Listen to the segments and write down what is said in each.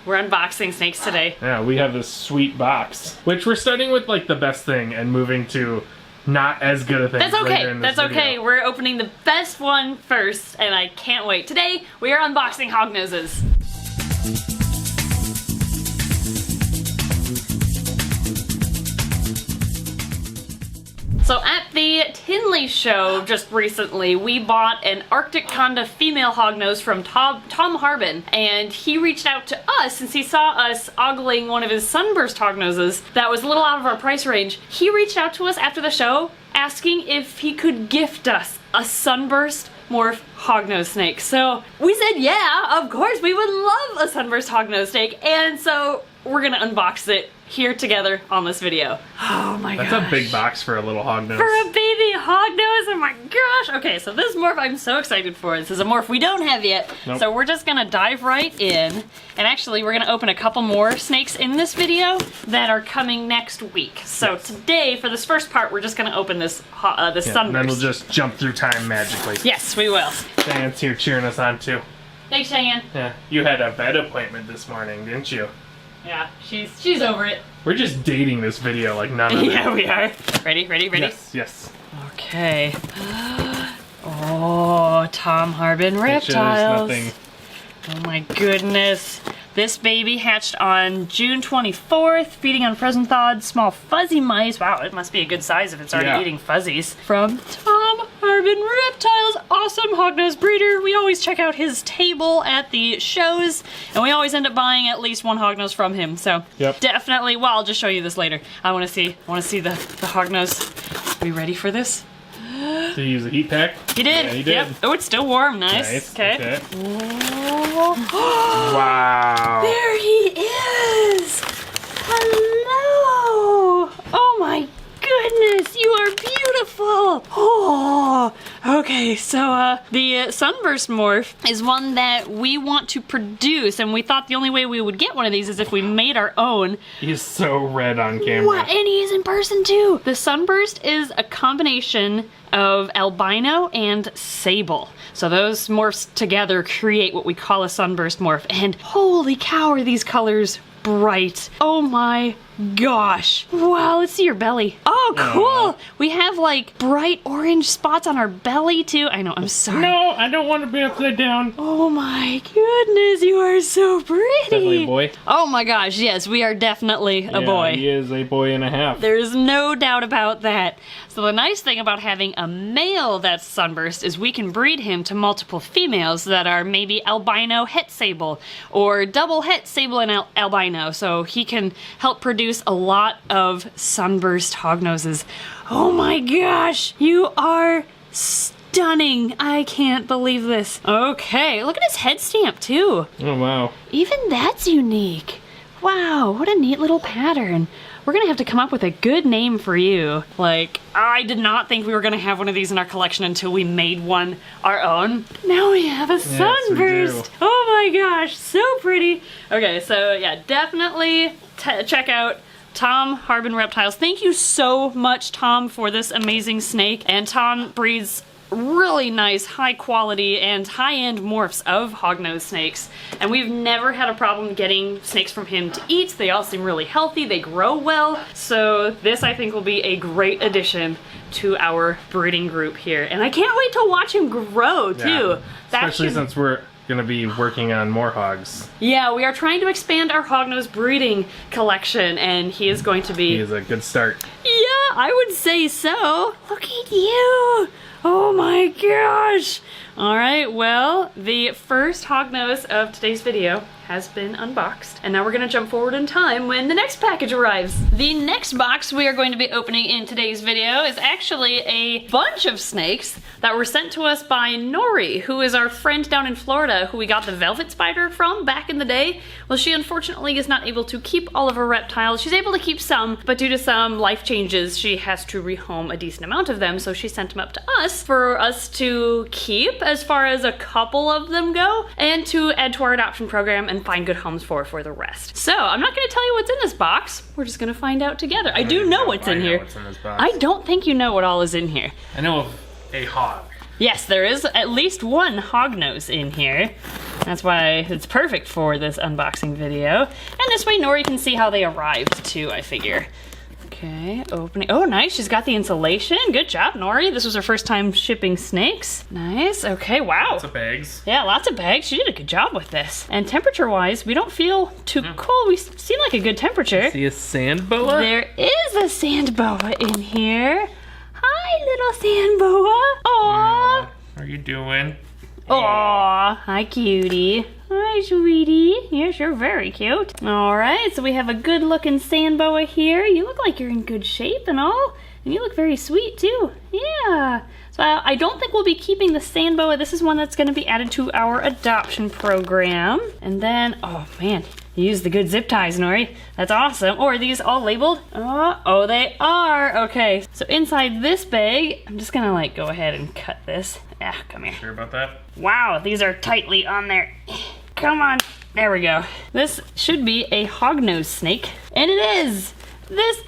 We're unboxing snakes today. Yeah, we have this sweet box, which we're starting with like the best thing and moving to not as good a thing. That's okay. Later in this That's okay. video. We're opening the best one first, and I can't wait. Today, we are unboxing hognoses. So at the Tinley show just recently, we bought an Arctic Conda female hognose from Tom Harbin, and he reached out to us since he saw us ogling one of his sunburst hognoses that was a little out of our price range. He reached out to us after the show asking if he could gift us a sunburst morph hognose snake. So we said, yeah, of course, we would love a sunburst hognose snake, and so we're gonna unbox it here together on this video. Oh my gosh. That's a big box for a little hognose. For a baby hognose, oh my gosh. Okay, so this morph I'm so excited for. This is a morph we don't have yet. Nope. So we're just gonna dive right in. And actually, we're gonna open a couple more snakes in this video that are coming next week. So yes. Today, for this first part, we're just gonna open this sunburst. And then we'll just jump through time magically. Yes, we will. Diane's here cheering us on too. Thanks, Cheyenne. Yeah, you had a vet appointment this morning, didn't you? Yeah, she's over it. We're just dating this video like none of it. Yeah, we are. Ready? Yes, yes. Okay. Oh, Tom Harbin Reptiles. Nothing. Oh my goodness. This baby hatched on June 24th, feeding on frozen thawed small fuzzy mice. Wow, it must be a good size if it's already eating fuzzies. From Tom Harbin Reptiles, awesome hognose breeder. We always check out his table at the shows, and we always end up buying at least one hognose from him. So definitely, well, I'll just show you this later. I want to see the hognose. Are we ready for this? Did he use a heat pack? He did. Yeah, he did. Yep. Oh, it's still warm. Nice. Okay. Oh. Wow. There he is. Hello. Oh my goodness, you are beautiful. Oh. Okay, so the sunburst morph is one that we want to produce, and we thought the only way we would get one of these is if we made our own. He's so red on camera. What? And he's in person too. The sunburst is a combination of albino and sable. So those morphs together create what we call a sunburst morph. And holy cow, are these colors bright. Oh my gosh. Wow, let's see your belly. Oh, cool. We have like bright orange spots on our belly too. I know, I'm sorry. No, I don't want to be upside down. Oh my goodness, you are so pretty. Definitely a boy. Oh my gosh, yes, we are definitely a boy. He is a boy and a half. There's no doubt about that. So the nice thing about having a male that's sunburst is we can breed him to multiple females that are maybe albino het sable or double het sable and albino. So he can help produce a lot of sunburst hognoses. Oh my gosh, you are stunning. I can't believe this. Okay, look at his head stamp too. Oh wow. Even that's unique. Wow, what a neat little pattern. We're gonna have to come up with a good name for you. Like, I did not think we were gonna have one of these in our collection until we made one our own. Now we have a sunburst. Oh my gosh, so pretty. Okay, so yeah, definitely check out Tom Harbin Reptiles. Thank you so much, Tom, for this amazing snake. And Tom breeds really nice, high quality and high-end morphs of hognose snakes, and we've never had a problem getting snakes from him to eat. They all seem really healthy, they grow well, so this I think will be a great addition to our breeding group here, and I can't wait to watch him grow too. Especially since we're gonna be working on more hogs. Yeah, we are trying to expand our hognose breeding collection, and he is going to be... He is a good start. Yeah, I would say so. Look at you. Oh my gosh! Alright, well, the first hognose of today's video has been unboxed, and now we're gonna jump forward in time when the next package arrives. The next box we are going to be opening in today's video is actually a bunch of snakes that were sent to us by Nori, who is our friend down in Florida who we got the velvet spider from back in the day. Well, she unfortunately is not able to keep all of her reptiles. She's able to keep some, but due to some life changes, she has to rehome a decent amount of them, so she sent them up to us for us to keep as far as a couple of them go, and to add to our adoption program and find good homes for the rest. So I'm not going to tell you what's in this box. We're just going to find out together. I do know what's in here. I don't think you know what all is in here. I know of a hog. Yes, there is at least one hognose in here. That's why it's perfect for this unboxing video. And this way Nori can see how they arrived too, I figure. Okay, opening. Oh, nice. She's got the insulation. Good job, Nori. This was her first time shipping snakes. Nice. Okay, wow. Lots of bags. Yeah, lots of bags. She did a good job with this. And temperature-wise, we don't feel too cold. We seem like a good temperature. See a sand boa? There is a sand boa in here. Hi, little sand boa. Aww. How are you doing? Aw, hi cutie. Hi sweetie. Yes, you're very cute. Alright, so we have a good looking sand boa here. You look like you're in good shape and all. And you look very sweet too. Yeah. So I don't think we'll be keeping the sand boa. This is one that's going to be added to our adoption program. And then, oh man, you used the good zip ties, Nori. That's awesome. Oh, are these all labeled? Oh, they are. Okay. So inside this bag, I'm just going to like go ahead and cut this. Yeah, come here. Sure about that? Wow, these are tightly on there. Come on. There we go. This should be a hognose snake. And it is. This is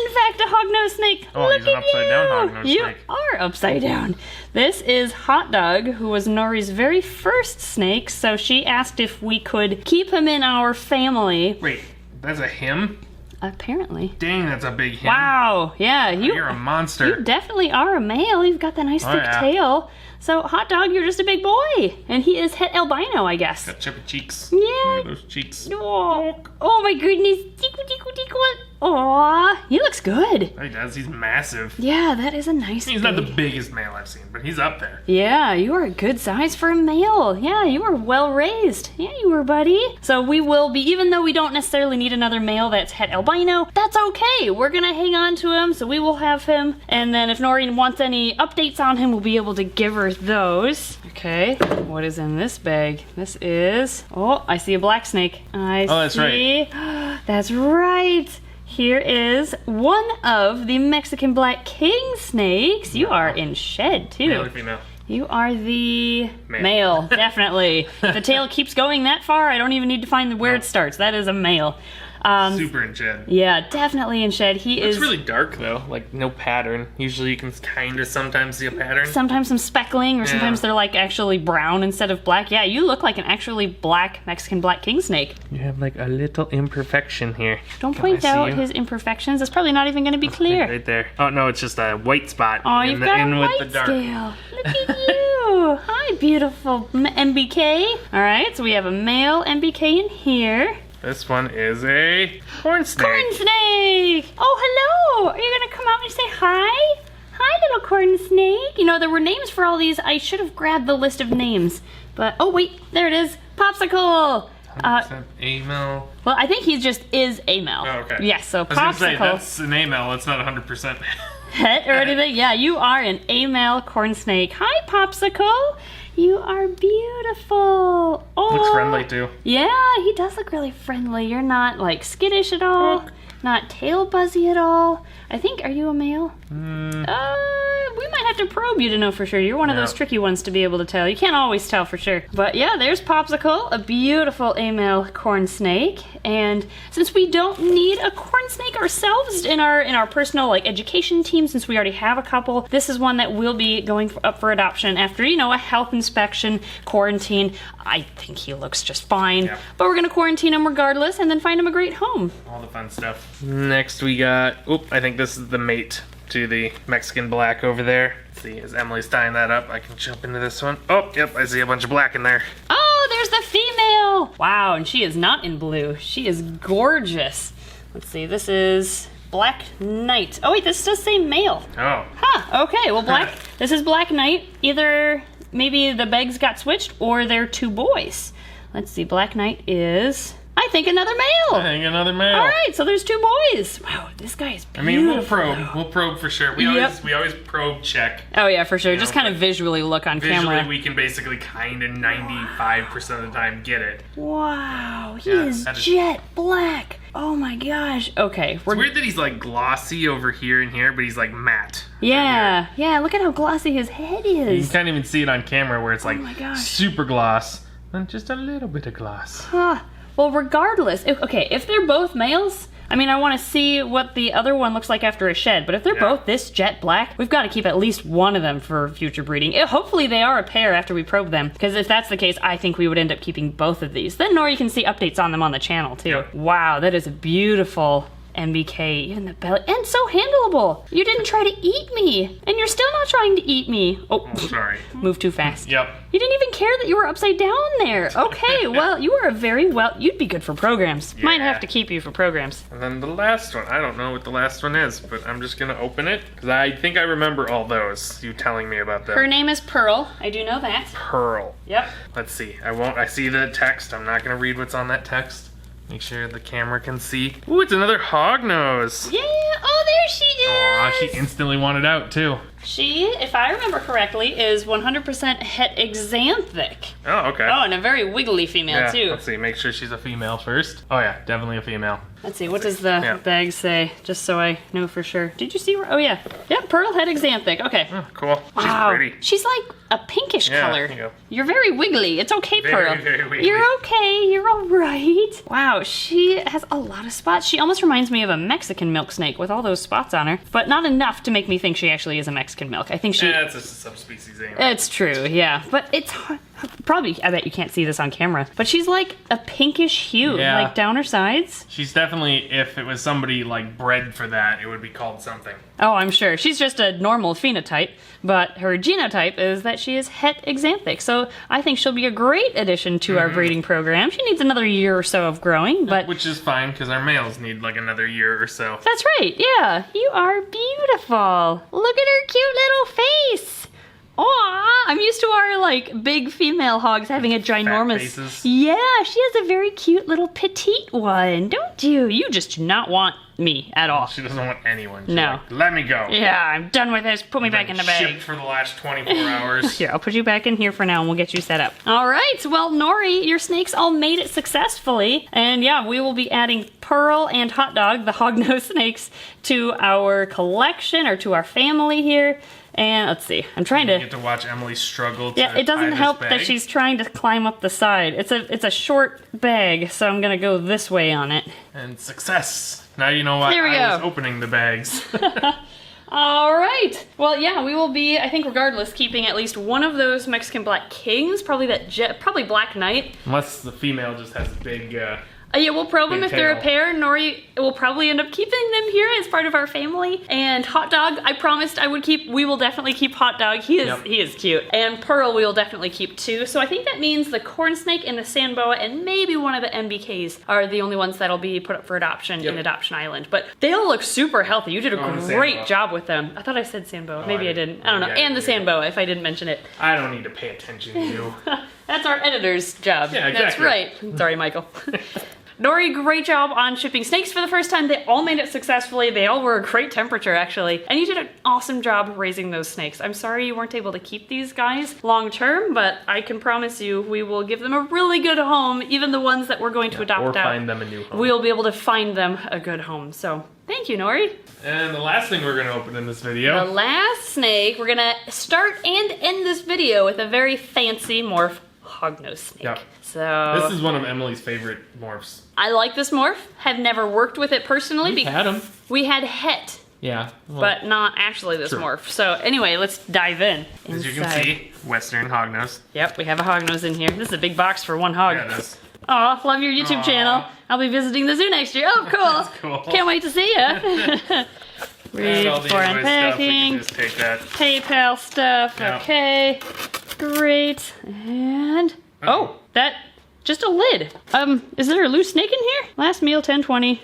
in fact a hognose snake. Oh, Look he's an at upside down hognose you snake. are upside down. This is Hot Dog, who was Nori's very first snake, so she asked if we could keep him in our family. Wait, that's a him? Apparently. Dang, that's a big him. Wow, yeah. You're a monster. You definitely are a male. You've got that nice thick tail. So, Hot Dog, you're just a big boy. And he is het albino, I guess. Got chubby cheeks. Yeah. Look at those cheeks. Oh my goodness. Tickle, tickle, tickle. Aw, he looks good. He does. He's massive. Yeah, that is a nice He's not the biggest male I've seen, but he's up there. Yeah, you are a good size for a male. Yeah, you are well raised. Yeah, you were, buddy. So we will be, even though we don't necessarily need another male that's het albino, that's okay. We're gonna hang on to him, so we will have him. And then if Nori wants any updates on him, we'll be able to give her those. Okay, what is in this bag? This is, oh, I see a black snake. That's right. That's right. Here is one of the Mexican black king snakes. You are in shed too. Male or female? You are the Male. Definitely. The tail keeps going that far, I don't even need to find where it starts. That is a male. Super in shed. Yeah, definitely in shed. It's really dark though, like no pattern. Usually you can kind of sometimes see a pattern. Sometimes some speckling, or sometimes they're like actually brown instead of black. Yeah, you look like an actually black Mexican black king snake. You have like a little imperfection here. Don't point out his imperfections. It's probably not even going to be clear. Right there. Oh no, it's just a white spot. Oh, you've got a white scale. Look at you. Hi, beautiful MBK. All right, so we have a male MBK in here. This one is a corn snake. Corn snake! Oh, hello! Are you gonna come out and say hi? Hi, little corn snake. You know, there were names for all these. I should have grabbed the list of names. But, oh wait, there it is. Popsicle! 100% A-male. Well, I think he just is a male. Oh, okay. Yes, so I was gonna say, Popsicle. that's an A-male, it's not 100%. Het or anything? Yeah, you are an A-male corn snake. Hi, Popsicle! You are beautiful. Oh, Looks friendly too. Yeah, he does look really friendly. You're not like skittish at all, not tail buzzy at all. I think, are you a male? We might have to probe you to know for sure. You're one of those tricky ones to be able to tell. You can't always tell for sure. But yeah, there's Popsicle, a beautiful A-male corn snake. And since we don't need a corn snake ourselves in our personal like education team, since we already have a couple, this is one that will be going up for adoption after, you know, a health inspection, quarantine. I think he looks just fine. Yeah. But we're gonna quarantine him regardless and then find him a great home. All the fun stuff. Next we got, I think this is the mate to the Mexican black over there. Let's see, as Emily's tying that up, I can jump into this one. Oh, yep, I see a bunch of black in there. Oh, there's the female! Wow, and she is not in blue. She is gorgeous. Let's see, this is Black Knight. Oh wait, this does say male. Oh. Huh, okay, well black, this is Black Knight. Either maybe the bags got switched or they're two boys. Let's see, Black Knight is, I think, another male. I think another male. All right, so there's two boys. Wow, this guy is beautiful. I mean, we'll probe. We'll probe for sure. We always probe check. Oh yeah, for sure. Just kind of visually look on camera. Visually, we can basically kind of 95% of the time get it. Wow, he is jet black. Oh my gosh. Okay. It's weird that he's like glossy over here and here, but he's like matte. Yeah, yeah, look at how glossy his head is. You can't even see it on camera where it's like super gloss and just a little bit of gloss. Huh. Well, regardless, if they're both males, I mean, I want to see what the other one looks like after a shed, but if they're both this jet black, we've got to keep at least one of them for future breeding. Hopefully they are a pair after we probe them, because if that's the case, I think we would end up keeping both of these. Then Nori can see updates on them on the channel too. Yep. Wow, that is a beautiful MBK in the belly, and so handleable. You didn't try to eat me, and you're still not trying to eat me. Oh, sorry. Move too fast. Yep. You didn't even care that you were upside down there. Okay, well, you are you'd be good for programs. Yeah. Might have to keep you for programs. And then the last one. I don't know what the last one is, but I'm just gonna open it because I think I remember all those. You telling me about them. Her name is Pearl. I do know that. Pearl. Yep. Let's see. I see the text. I'm not gonna read what's on that text. Make sure the camera can see. Ooh, it's another hognose. Yeah. Oh, there she is. Aw, she instantly wanted out too. She, if I remember correctly, is 100% het exanthic. Oh, okay. Oh, and a very wiggly female too. Let's see. Make sure she's a female first. Oh yeah, definitely a female. Let's see, what does the bag say? Just so I know for sure. Did you see where? Oh yeah. Yep, pearl het exanthic. Okay. Oh, cool. She's Wow. pretty. She's like a pinkish color. Here you go. You're very wiggly. It's okay, Very, Pearl. very wiggly. You're okay. You're all right. Wow, she has a lot of spots. She almost reminds me of a Mexican milk snake with all those spots on her, but not enough to make me think she actually is a Mexican milk. I think she... Yeah, it's a subspecies anyway. It's true, yeah. But it's probably, I bet you can't see this on camera, but she's like a pinkish hue, Yeah. like down her sides. She's definitely, if it was somebody like bred for that, it would be called something. Oh, I'm sure. She's just a normal phenotype, but her genotype is that she is het exanthic. So I think she'll be a great addition to our breeding program. She needs another year or so of growing, but... Which is fine, because our males need like another year or so. That's right, yeah. You are beautiful. Look at her cute little face. Aw, I'm used to our like big female hogs having a ginormous... faces. Yeah, she has a very cute little petite one, don't you? You just do not want me at all. She doesn't want anyone. She's No. like, let me go. Yeah, I'm done with this. Put me back in the bag. Shipped for the last 24 hours. Here, I'll put you back in here for now and we'll get you set up. All right, well, Nori, your snakes all made it successfully. And yeah, we will be adding Pearl and Hot Dog, the hognose snakes, to our collection or to our family here. And let's see, I'm trying You to... get to watch Emily struggle to Yeah, it tie doesn't this help bag. that she's trying to climb up the side. It's a short bag, so I'm gonna go this way on it. And success. Now you know why There we I was go. opening the bags. All right. Well, yeah, we will be, I think regardless, keeping at least one of those Mexican Black Kings, probably probably Black Knight. Unless the female just has a big... Yeah, we'll probe them Big if they're a tail. pair. Nori will probably end up keeping them here as part of our family. And Hot Dog, I promised I would keep. We will definitely keep Hot Dog. He is cute. And Pearl we will definitely keep too. So I think that means the corn snake and the sand boa and maybe one of the MBKs are the only ones that'll be put up for adoption in Adoption Island. But they all look super healthy. You did a and the sand great boa. job with them. I thought I said sand boa. Maybe I didn't. I don't know. Yeah, And the yeah. sand boa if I didn't mention it. I don't need to pay attention to you. That's our editor's job. Yeah, That's exactly. right. Sorry, Michael. Nori, great job on shipping snakes for the first time. They all made it successfully. They all were a great temperature, actually. And you did an awesome job raising those snakes. I'm sorry you weren't able to keep these guys long term, but I can promise you we will give them a really good home, even the ones that we're going to adopt or out. find them a new home. We'll be able to find them a good home. So thank you, Nori. And the last thing we're going to open in this The video... last snake, we're gonna start and end this video with a very fancy morph hognose snake. Yep. So This is one of Emily's favorite morphs. I like this morph. Have never worked with it personally. We've had them. We had het, Yeah. Well, but not actually this True. morph. So anyway, let's dive in. as you can Inside. see, Western hognose. Yep, we have a hognose in here. This is a big box for one hog. Yeah, it is. Aw, love your YouTube Aw. channel. I'll be visiting the zoo next year. Oh, cool. Cool. Can't wait to see ya. And Read all the for invoice stuff, we unpacking. can just take that. PayPal stuff. Yeah. Okay. Great. And oh, that just a lid. Is there a loose snake in here? Last meal 1020.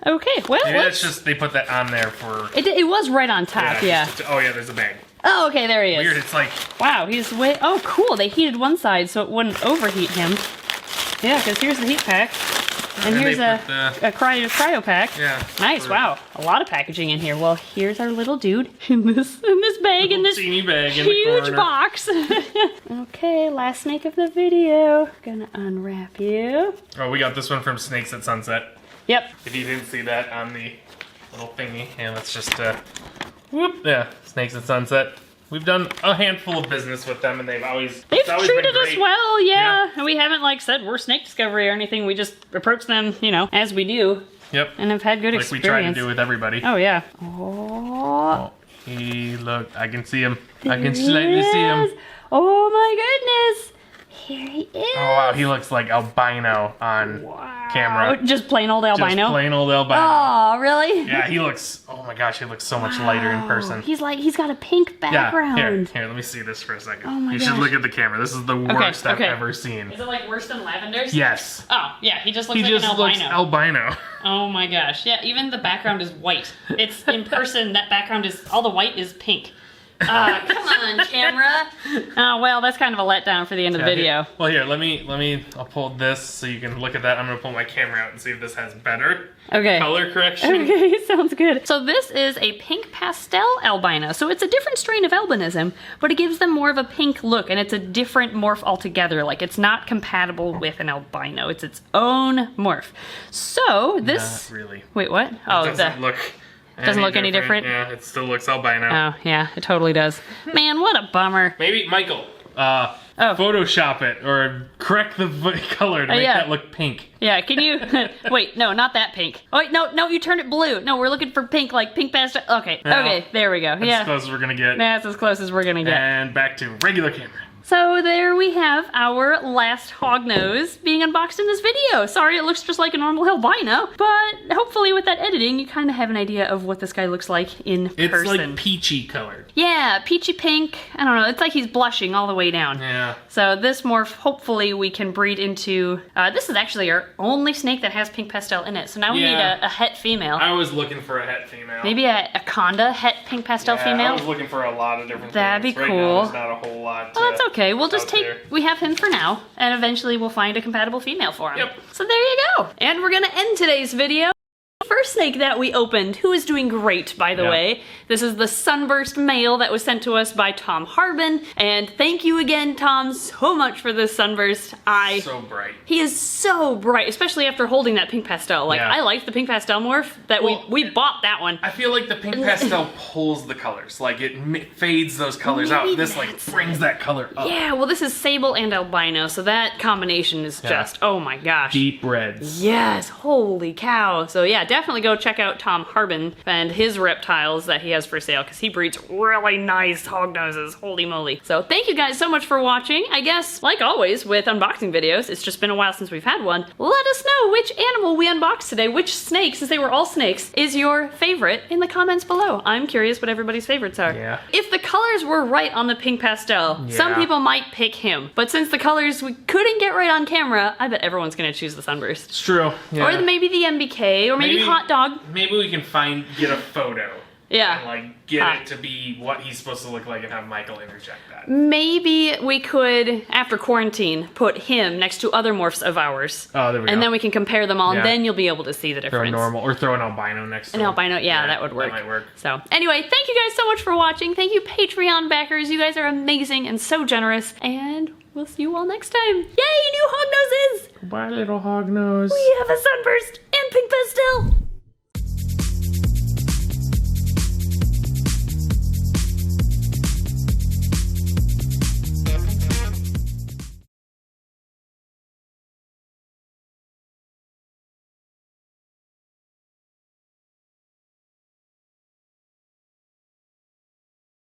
Okay, well, Maybe let's... that's just, they put that on there for... It was right on top, yeah. Oh yeah, there's a bag. Oh, okay, there he is. Weird, it's like... Wow, he's way... Oh, cool, they heated one side so it wouldn't overheat him. Yeah, because here's the heat pack. And And here's they a put cryo pack. Yeah. Nice, for- wow. A lot of packaging in here. Well, here's our little dude in this bag, in this teeny bag in the huge corner. box. Okay, last snake of the video. Gonna unwrap you. Oh, we got this one from Snakes at Sunset. Yep. If you didn't see that on the little thingy. And let's just, whoop. Yeah, Snakes at Sunset. We've done a handful of business with them, and they've always They've it's always treated been us great. well, yeah. Yeah. And we haven't, like, said we're snake discovery or anything. We just approach them, you know, as we do. Yep. And have had good like experience. we try to do with everybody. Oh, yeah. Oh. I can see him. I can slightly see him. Oh my goodness. Here he is. Oh wow, he looks like albino on camera. Just plain old albino? Just plain old albino. Oh, really? Yeah, he looks, oh my gosh, he looks so much lighter in person. He's got a pink background. Yeah, here, let me see this for a second. Oh my You gosh. should look at the camera. This is the worst I've ever seen. Is it like worse than Lavender's? Yes. Oh, yeah, he just looks He like just an albino. looks albino. Oh my gosh. Yeah, even the background is white. It's in person, that background is, all the white is pink. Come on, camera. Oh, well, that's kind of a letdown for the end of the video. Well, here, I'll pull this so you can look at that. I'm gonna pull my camera out and see if this has better color correction. Okay, sounds good. So this is a pink pastel albino. So it's a different strain of albinism, but it gives them more of a pink look, and it's a different morph altogether. Like, it's not compatible with an albino. It's its own morph. So this... Not really. Wait, what? It doesn't look any different? Yeah, it still looks albino. Oh, yeah, it totally does. Man, what a bummer. Maybe, Michael, Photoshop it or correct the color to make that look pink. Yeah, can you... Wait, no, not that pink. Oh, wait, no, you turned it blue. No, we're looking for pink, like pink pastel. Okay, okay, there we go. That's as close as we're gonna get. That's as close as we're gonna get. And back to regular camera. So there we have our last hognose being unboxed in this video. Sorry, it looks just like a normal albino, but hopefully with that editing, you kind of have an idea of what this guy looks like in person. It's like peachy colored. Yeah, peachy pink. I don't know, it's like he's blushing all the way down. Yeah. So this morph, hopefully we can breed into, this is actually our only snake that has pink pastel in it. So now we need a het female. I was looking for a het female. Maybe a conda het pink pastel female. I was looking for a lot of different That'd things. be cool. Right now, there's not a whole lot. Well, that's okay. We'll just there. we have him for now, and eventually we'll find a compatible female for him. Yep. So there you go. And we're gonna end today's video. First snake that we opened, who is doing great, by the way. This is the sunburst male that was sent to us by Tom Harbin. And thank you again, Tom, so much for this sunburst. So bright. He is so bright, especially after holding that pink pastel. Like, I like the pink pastel morph that we bought that one. I feel like the pink pastel pulls the colors. Like, it fades those colors out. This, like, brings that color up. Yeah, well, this is sable and albino, so that combination is just, oh my gosh. Deep reds. Yes, holy cow. So yeah, definitely go check out Tom Harbin and his reptiles that he has for sale, because he breeds really nice hognoses, holy moly. So thank you guys so much for watching. I guess, like always with unboxing videos, it's just been a while since we've had one. Let us know which animal we unboxed today, which snake, since they were all snakes, is your favorite in the comments below. I'm curious what everybody's favorites are. Yeah. If the colors were right on the pink pastel, some people might pick him, but since the colors we couldn't get right on camera, I bet everyone's gonna choose the sunburst. It's true. Yeah. Or maybe the MBK, or maybe hot dog. Maybe we can get a photo. Yeah. And like get it to be what he's supposed to look like and have Michael interject that. Maybe we could, after quarantine, put him next to other morphs of ours. Oh, there we go. And then we can compare them all, and then you'll be able to see the difference. Throw a normal, or throw an albino next to him. An albino, yeah, that would work. That might work. So, anyway, thank you guys so much for watching. Thank you, Patreon backers. You guys are amazing and so generous. And we'll see you all next time. Yay, new hognoses! Bye, little hognose. We have a sunburst and pink pastel.